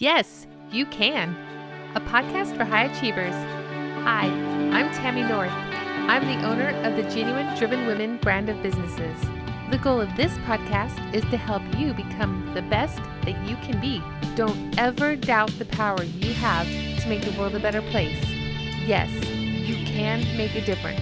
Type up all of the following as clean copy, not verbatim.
Yes, you can. A podcast for high achievers. Hi, I'm Tammy North. I'm the owner of the Genuine Driven Women brand of businesses. The goal of this podcast is to help you become the best that you can be. Don't ever doubt the power you have to make the world a better place. Yes, you can make a difference.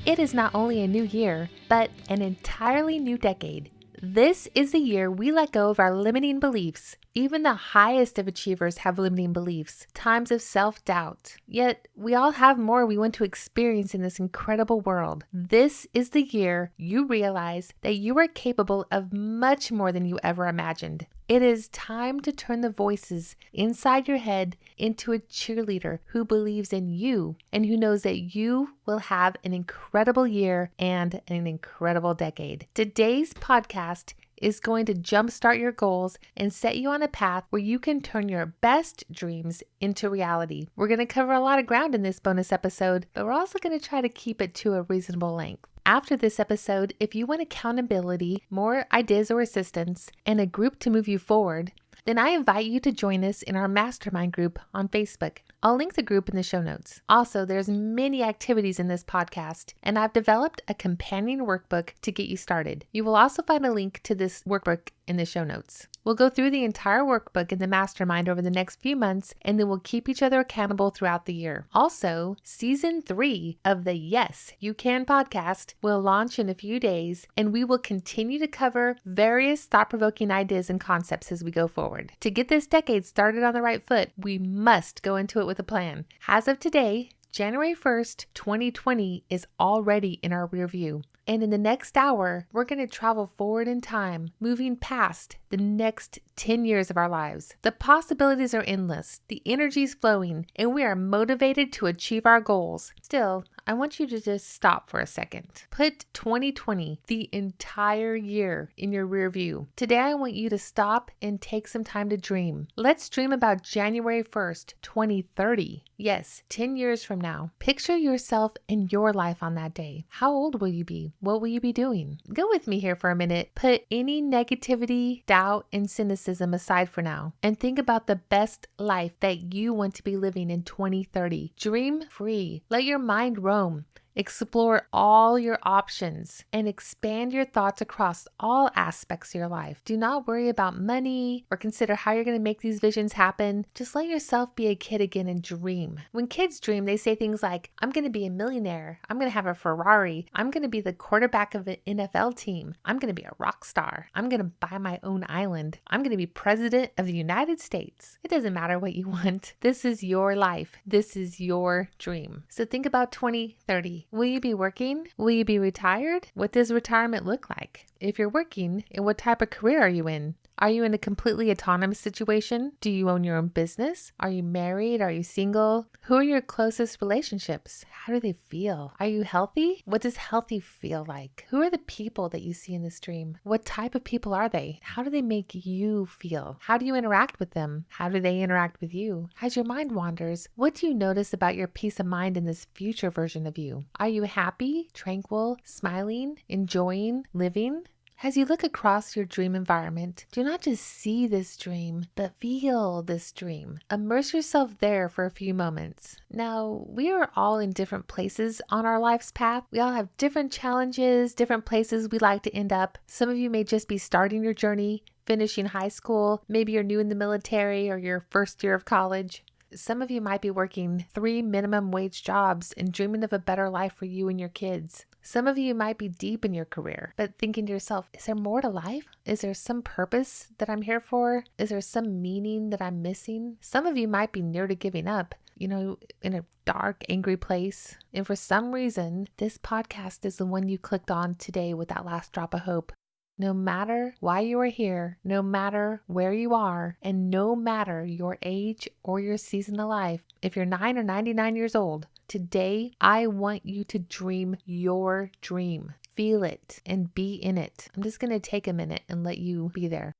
It is not only a new year, but an entirely new decade. This is the year we let go of our limiting beliefs. Even the highest of achievers have limiting beliefs, times of self-doubt. Yet, we all have more we want to experience in this incredible world. This is the year you realize that you are capable of much more than you ever imagined. It is time to turn the voices inside your head into a cheerleader who believes in you and who knows that you will have an incredible year and an incredible decade. Today's podcast is going to jumpstart your goals and set you on a path where you can turn your best dreams into reality. We're going to cover a lot of ground in this bonus episode, but we're also going to try to keep it to a reasonable length. After this episode, if you want accountability, more ideas or assistance, and a group to move you forward, then I invite you to join us in our mastermind group on Facebook. I'll link the group in the show notes. Also, there's many activities in this podcast, and I've developed a companion workbook to get you started. You will also find a link to this workbook in the show notes. We'll go through the entire workbook in the mastermind over the next few months, and then we'll keep each other accountable throughout the year. Also, season 3 of the Yes, You Can podcast will launch in a few days, and we will continue to cover various thought-provoking ideas and concepts as we go forward. To get this decade started on the right foot, we must go into it with a plan. As of today, January 1st, 2020 is already in our rear view. And in the next hour, we're going to travel forward in time, moving past the next 10 years of our lives. The possibilities are endless, the energy is flowing, and we are motivated to achieve our goals. Still, I want you to just stop for a second. Put 2020, the entire year, in your rear view. Today, I want you to stop and take some time to dream. Let's dream about January 1st, 2030. Yes, 10 years from now. Picture yourself and your life on that day. How old will you be? What will you be doing? Go with me here for a minute. Put any negativity, doubt, and cynicism aside for now, and think about the best life that you want to be living in 2030. Dream free. Let your mind roam. Explore all your options and expand your thoughts across all aspects of your life. Do not worry about money or consider how you're going to make these visions happen. Just let yourself be a kid again and dream. When kids dream, they say things like, I'm going to be a millionaire. I'm going to have a Ferrari. I'm going to be the quarterback of an NFL team. I'm going to be a rock star. I'm going to buy my own island. I'm going to be president of the United States. It doesn't matter what you want. This is your life. This is your dream. So think about 2030. Will you be working? Will you be retired? What does retirement look like? If you're working, what type of career are you in? Are you in a completely autonomous situation? Do you own your own business? Are you married? Are you single? Who are your closest relationships? How do they feel? Are you healthy? What does healthy feel like? Who are the people that you see in this dream? What type of people are they? How do they make you feel? How do you interact with them? How do they interact with you? As your mind wanders, what do you notice about your peace of mind in this future version of you? Are you happy, tranquil, smiling, enjoying, living? As you look across your dream environment, do not just see this dream, but feel this dream. Immerse yourself there for a few moments. Now, we are all in different places on our life's path. We all have different challenges, different places we like to end up. Some of you may just be starting your journey, finishing high school. Maybe you're new in the military or your first year of college. Some of you might be working 3 minimum wage jobs and dreaming of a better life for you and your kids. Some of you might be deep in your career, but thinking to yourself, is there more to life? Is there some purpose that I'm here for? Is there some meaning that I'm missing? Some of you might be near to giving up, in a dark, angry place. And for some reason, this podcast is the one you clicked on today with that last drop of hope. No matter why you are here, no matter where you are, and no matter your age or your season of life, if you're 9 or 99 years old, today I want you to dream your dream. Feel it and be in it. I'm just going to take a minute and let you be there.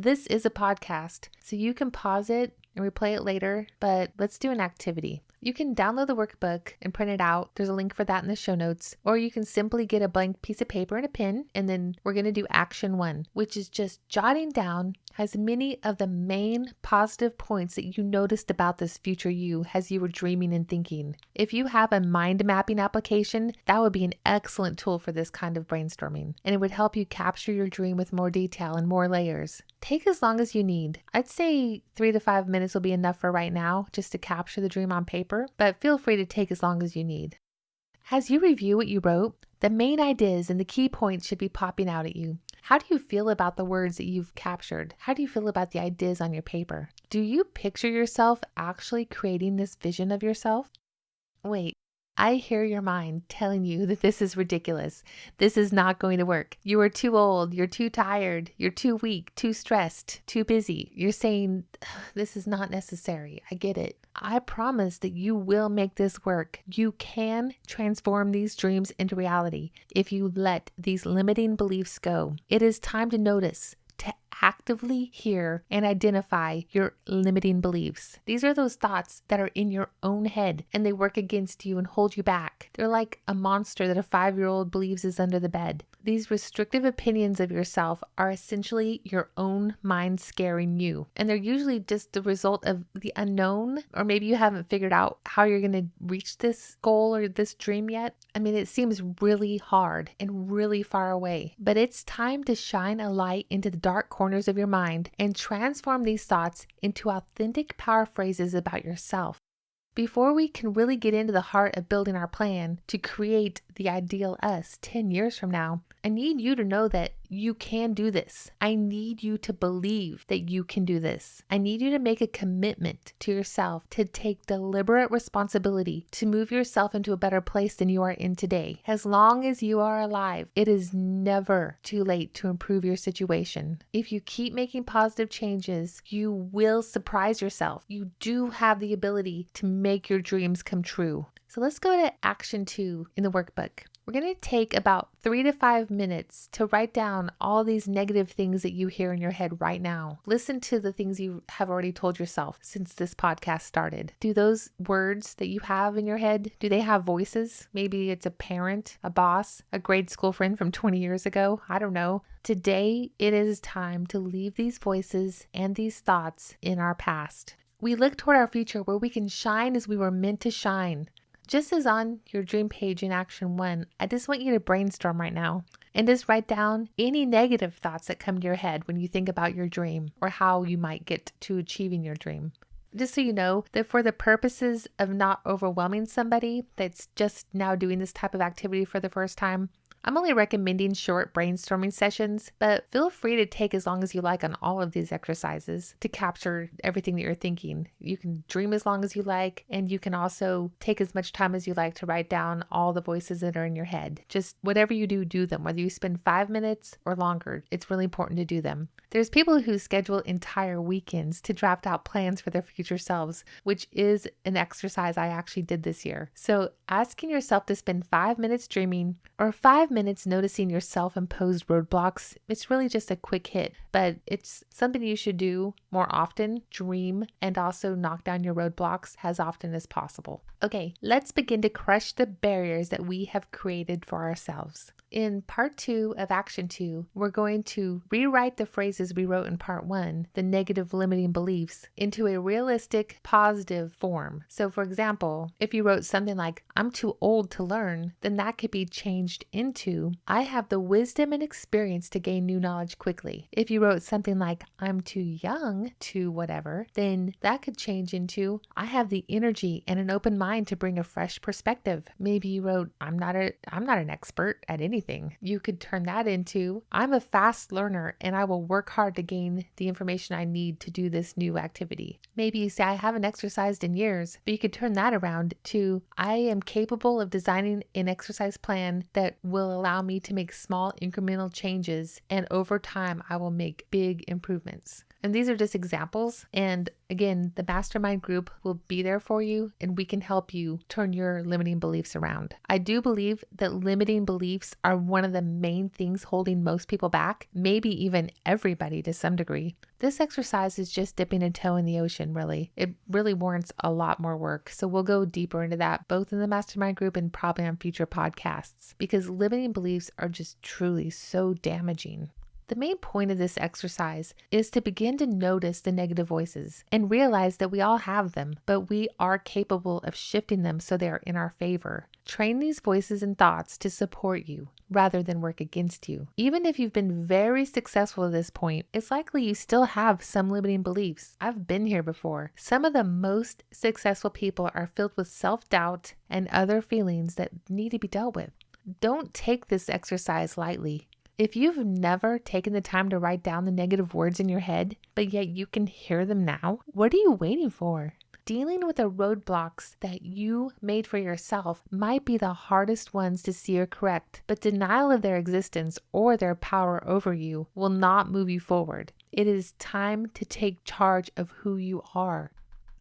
This is a podcast, so you can pause it, and replay it later, but let's do an activity. You can download the workbook and print it out. There's a link for that in the show notes. Or you can simply get a blank piece of paper and a pen, and then we're going to do action 1, which is just jotting down as many of the main positive points that you noticed about this future you as you were dreaming and thinking. If you have a mind mapping application, that would be an excellent tool for this kind of brainstorming, and it would help you capture your dream with more detail and more layers. Take as long as you need. I'd say 3 to 5 minutes will be enough for right now just to capture the dream on paper, but feel free to take as long as you need. As you review what you wrote, the main ideas and the key points should be popping out at you. How do you feel about the words that you've captured? How do you feel about the ideas on your paper? Do you picture yourself actually creating this vision of yourself? Wait, I hear your mind telling you that this is ridiculous. This is not going to work. You are too old. You're too tired. You're too weak, too stressed, too busy. You're saying, this is not necessary. I get it. I promise that you will make this work. You can transform these dreams into reality if you let these limiting beliefs go. It is time to notice, to actively hear and identify your limiting beliefs. These are those thoughts that are in your own head and they work against you and hold you back. They're like a monster that a 5-year-old believes is under the bed. These restrictive opinions of yourself are essentially your own mind scaring you. And they're usually just the result of the unknown, or maybe you haven't figured out how you're going to reach this goal or this dream yet. I mean, it seems really hard and really far away, but it's time to shine a light into the dark corners of your mind and transform these thoughts into authentic power phrases about yourself. Before we can really get into the heart of building our plan to create the ideal us 10 years from now, I need you to know that you can do this. I need you to believe that you can do this. I need you to make a commitment to yourself to take deliberate responsibility to move yourself into a better place than you are in today. As long as you are alive, it is never too late to improve your situation. If you keep making positive changes, you will surprise yourself. You do have the ability to make your dreams come true. So let's go to action 2 in the workbook. We're going to take about 3 to 5 minutes to write down all these negative things that you hear in your head right now. Listen to the things you have already told yourself since this podcast started. Do those words that you have in your head, do they have voices? Maybe it's a parent, a boss, a grade school friend from 20 years ago. I don't know. Today, it is time to leave these voices and these thoughts in our past. We look toward our future where we can shine as we were meant to shine. Just as on your dream page in action 1, I just want you to brainstorm right now and just write down any negative thoughts that come to your head when you think about your dream or how you might get to achieving your dream. Just so you know that for the purposes of not overwhelming somebody that's just now doing this type of activity for the first time, I'm only recommending short brainstorming sessions, but feel free to take as long as you like on all of these exercises to capture everything that you're thinking. You can dream as long as you like, and you can also take as much time as you like to write down all the voices that are in your head. Just whatever you do, do them. Whether you spend 5 minutes or longer, it's really important to do them. There's people who schedule entire weekends to draft out plans for their future selves, which is an exercise I actually did this year. So asking yourself to spend 5 minutes dreaming or 5 minutes noticing your self-imposed roadblocks, it's really just a quick hit, but it's something you should do more often. Dream and also knock down your roadblocks as often as possible. Okay, let's begin to crush the barriers that we have created for ourselves. In part 2 of action 2, we're going to rewrite the phrases we wrote in part 1, the negative limiting beliefs, into a realistic, positive form. So for example, if you wrote something like, I'm too old to learn, then that could be changed into, I have the wisdom and experience to gain new knowledge quickly. If you wrote something like, I'm too young to whatever, then that could change into, I have the energy and an open mind to bring a fresh perspective. Maybe you wrote, I'm not an expert at anything. You could turn that into, I'm a fast learner and I will work hard to gain the information I need to do this new activity. Maybe you say, I haven't exercised in years, but you could turn that around to, I am capable of designing an exercise plan that will allow me to make small incremental changes, and over time I will make big improvements. And these are just examples. And again, the mastermind group will be there for you and we can help you turn your limiting beliefs around. I do believe that limiting beliefs are one of the main things holding most people back, maybe even everybody to some degree. This exercise is just dipping a toe in the ocean, really. It really warrants a lot more work. So we'll go deeper into that, both in the mastermind group and probably on future podcasts, because limiting beliefs are just truly so damaging. The main point of this exercise is to begin to notice the negative voices and realize that we all have them, but we are capable of shifting them so they are in our favor. Train these voices and thoughts to support you rather than work against you. Even if you've been very successful at this point, it's likely you still have some limiting beliefs. I've been here before. Some of the most successful people are filled with self-doubt and other feelings that need to be dealt with. Don't take this exercise lightly. If you've never taken the time to write down the negative words in your head, but yet you can hear them now, what are you waiting for? Dealing with the roadblocks that you made for yourself might be the hardest ones to see or correct, but denial of their existence or their power over you will not move you forward. It is time to take charge of who you are.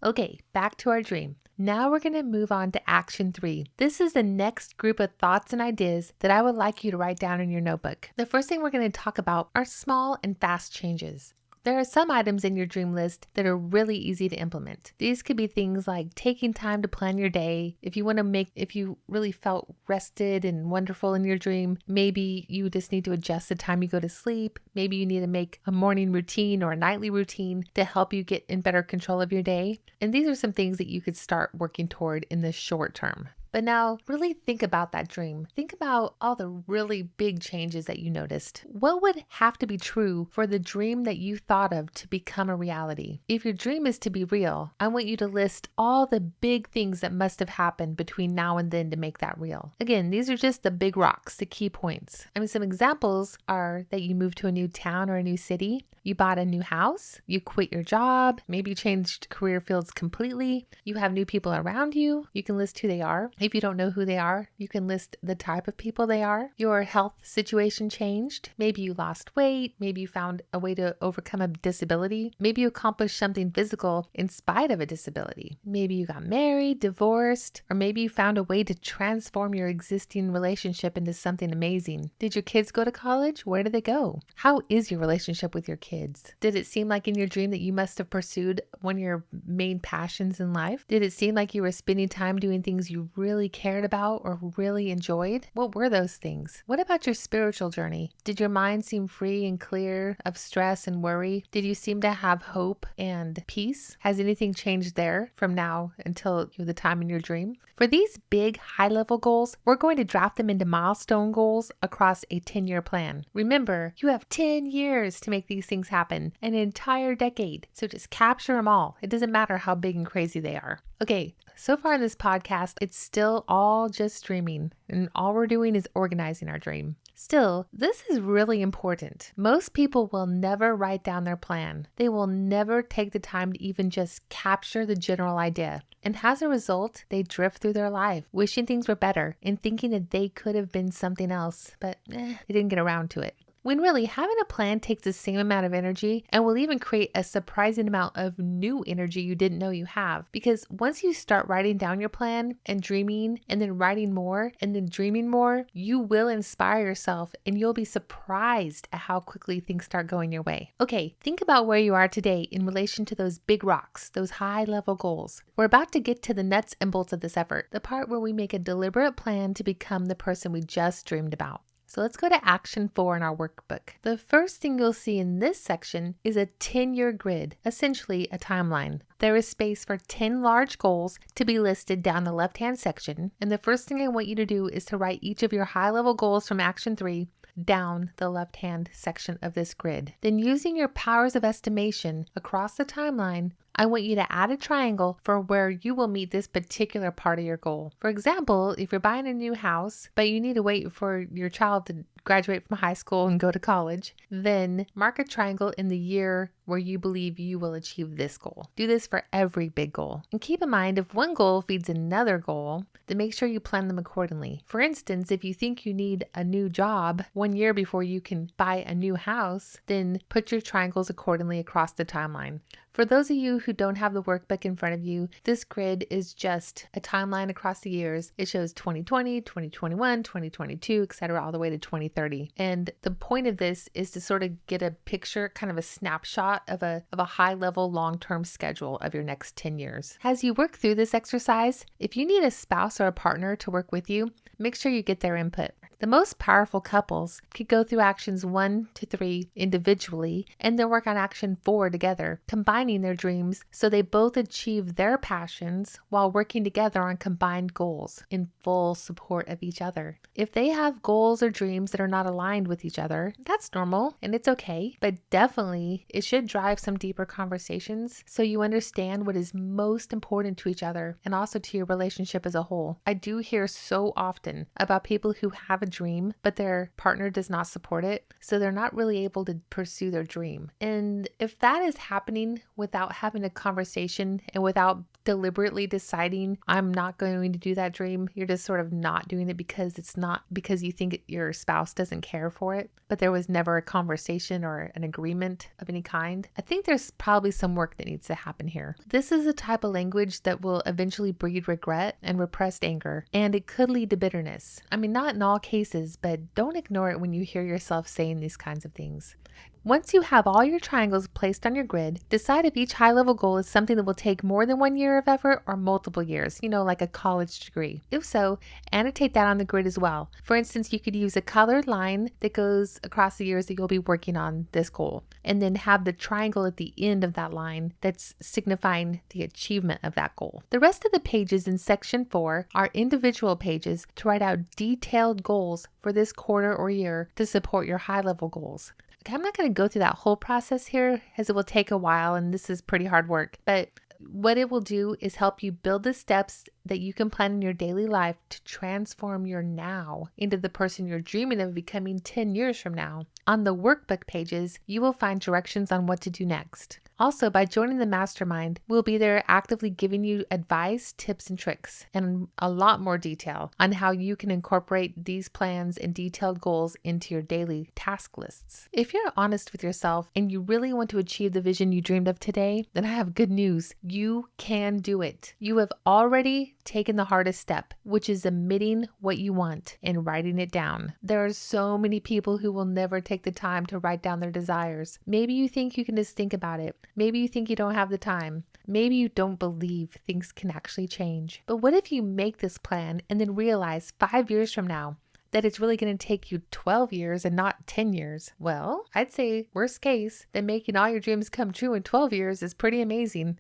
Okay, back to our dream. Now we're going to move on to action 3. This is the next group of thoughts and ideas that I would like you to write down in your notebook. The first thing we're going to talk about are small and fast changes. There are some items in your dream list that are really easy to implement. These could be things like taking time to plan your day. If you really felt rested and wonderful in your dream, maybe you just need to adjust the time you go to sleep. Maybe you need to make a morning routine or a nightly routine to help you get in better control of your day. And these are some things that you could start working toward in the short term. But now really think about that dream. Think about all the really big changes that you noticed. What would have to be true for the dream that you thought of to become a reality? If your dream is to be real, I want you to list all the big things that must have happened between now and then to make that real. Again, these are just the big rocks, the key points. Some examples are that you moved to a new town or a new city, you bought a new house, you quit your job, maybe you changed career fields completely, you have new people around you, you can list who they are. If you don't know who they are, you can list the type of people they are. Your health situation changed. Maybe you lost weight. Maybe you found a way to overcome a disability. Maybe you accomplished something physical in spite of a disability. Maybe you got married, divorced, or maybe you found a way to transform your existing relationship into something amazing. Did your kids go to college? Where did they go? How is your relationship with your kids? Did it seem like in your dream that you must have pursued one of your main passions in life? Did it seem like you were spending time doing things you really cared about or really enjoyed? What were those things? What about your spiritual journey? Did your mind seem free and clear of stress and worry? Did you seem to have hope and peace? Has anything changed there from now until the time in your dream? For these big high-level goals, we're going to draft them into milestone goals across a 10-year plan. Remember, you have 10 years to make these things happen, an entire decade. So just capture them all. It doesn't matter how big and crazy they are. Okay, so far in this podcast, it's still all just dreaming, and all we're doing is organizing our dream. Still, this is really important. Most people will never write down their plan. They will never take the time to even just capture the general idea. And as a result, they drift through their life, wishing things were better and thinking that they could have been something else, but they didn't get around to it. When really having a plan takes the same amount of energy and will even create a surprising amount of new energy you didn't know you have. Because once you start writing down your plan and dreaming and then writing more and then dreaming more, you will inspire yourself and you'll be surprised at how quickly things start going your way. Okay, think about where you are today in relation to those big rocks, those high level goals. We're about to get to the nuts and bolts of this effort, the part where we make a deliberate plan to become the person we just dreamed about. So let's go to action 4 in our workbook. The first thing you'll see in this section is a 10-year grid, essentially a timeline. There is space for 10 large goals to be listed down the left-hand section. And the first thing I want you to do is to write each of your high-level goals from action 3 down the left-hand section of this grid. Then using your powers of estimation across the timeline, I want you to add a triangle for where you will meet this particular part of your goal. For example, if you're buying a new house, but you need to wait for your child to graduate from high school and go to college, then mark a triangle in the year where you believe you will achieve this goal. Do this for every big goal. And keep in mind, if one goal feeds another goal, then make sure you plan them accordingly. For instance, if you think you need a new job 1 year before you can buy a new house, then put your triangles accordingly across the timeline. For those of you who don't have the workbook in front of you, this grid is just a timeline across the years. It shows 2020, 2021, 2022, etc., all the way to 2030. And the point of this is to sort of get a picture, kind of a snapshot of a high-level long-term schedule of your next 10 years. As you work through this exercise, if you need a spouse or a partner to work with you, make sure you get their input. The most powerful couples could go through actions 1 to 3 individually and then work on action 4 together, combining their dreams so they both achieve their passions while working together on combined goals in full support of each other. If they have goals or dreams that are not aligned with each other, that's normal and it's okay, but definitely it should drive some deeper conversations so you understand what is most important to each other and also to your relationship as a whole. I do hear so often about people who have a dream, but their partner does not support it, so they're not really able to pursue their dream. And if that is happening without having a conversation and without deliberately deciding, I'm not going to do that dream, you're just sort of not doing it because it's not because you think your spouse doesn't care for it, but there was never a conversation or an agreement of any kind, I think there's probably some work that needs to happen here. This is a type of language that will eventually breed regret and repressed anger, and it could lead to bitterness. I mean, not in all cases, but don't ignore it when you hear yourself saying these kinds of things. Once you have all your triangles placed on your grid, decide if each high-level goal is something that will take more than 1 year of effort or multiple years, like a college degree. If so, annotate that on the grid as well. For instance, you could use a colored line that goes across the years that you'll be working on this goal, and then have the triangle at the end of that line that's signifying the achievement of that goal. The rest of the pages in section 4 are individual pages to write out detailed goals for this quarter or year to support your high-level goals. I'm not going to go through that whole process here as it will take a while and this is pretty hard work, but what it will do is help you build the steps that you can plan in your daily life to transform your now into the person you're dreaming of becoming 10 years from now. On the workbook pages, you will find directions on what to do next. Also, by joining the mastermind, we'll be there actively giving you advice, tips, and tricks, and a lot more detail on how you can incorporate these plans and detailed goals into your daily task lists. If you're honest with yourself and you really want to achieve the vision you dreamed of today, then I have good news. You can do it. You have already taken the hardest step, which is admitting what you want and writing it down. There are so many people who will never take the time to write down their desires. Maybe you think you can just think about it. Maybe you think you don't have the time. Maybe you don't believe things can actually change. But what if you make this plan and then realize 5 years from now that it's really going to take you 12 years and not 10 years? Well, I'd say worst case, then making all your dreams come true in 12 years is pretty amazing.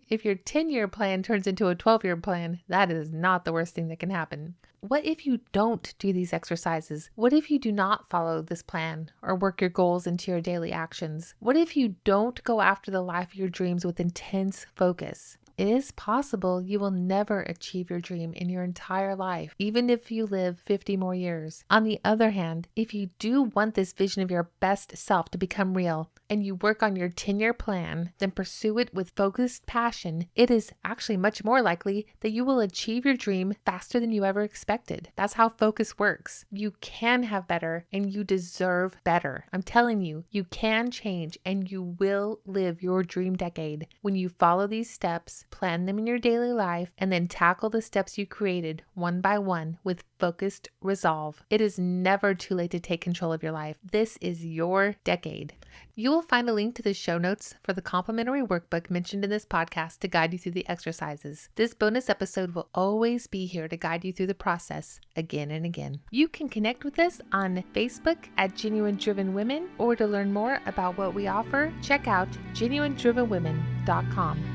If your 10-year plan turns into a 12-year plan, that is not the worst thing that can happen. What if you don't do these exercises? What if you do not follow this plan or work your goals into your daily actions? What if you don't go after the life of your dreams with intense focus? It is possible you will never achieve your dream in your entire life, even if you live 50 more years. On the other hand, if you do want this vision of your best self to become real, and you work on your 10-year plan, then pursue it with focused passion, it is actually much more likely that you will achieve your dream faster than you ever expected. That's how focus works. You can have better and you deserve better. I'm telling you, you can change and you will live your dream decade when you follow these steps, plan them in your daily life, and then tackle the steps you created one by one with focused resolve. It is never too late to take control of your life. This is your decade. You will find a link to the show notes for the complimentary workbook mentioned in this podcast to guide you through the exercises. This bonus episode will always be here to guide you through the process again and again. You can connect with us on Facebook at Genuine Driven Women, or to learn more about what we offer, check out genuinedrivenwomen.com.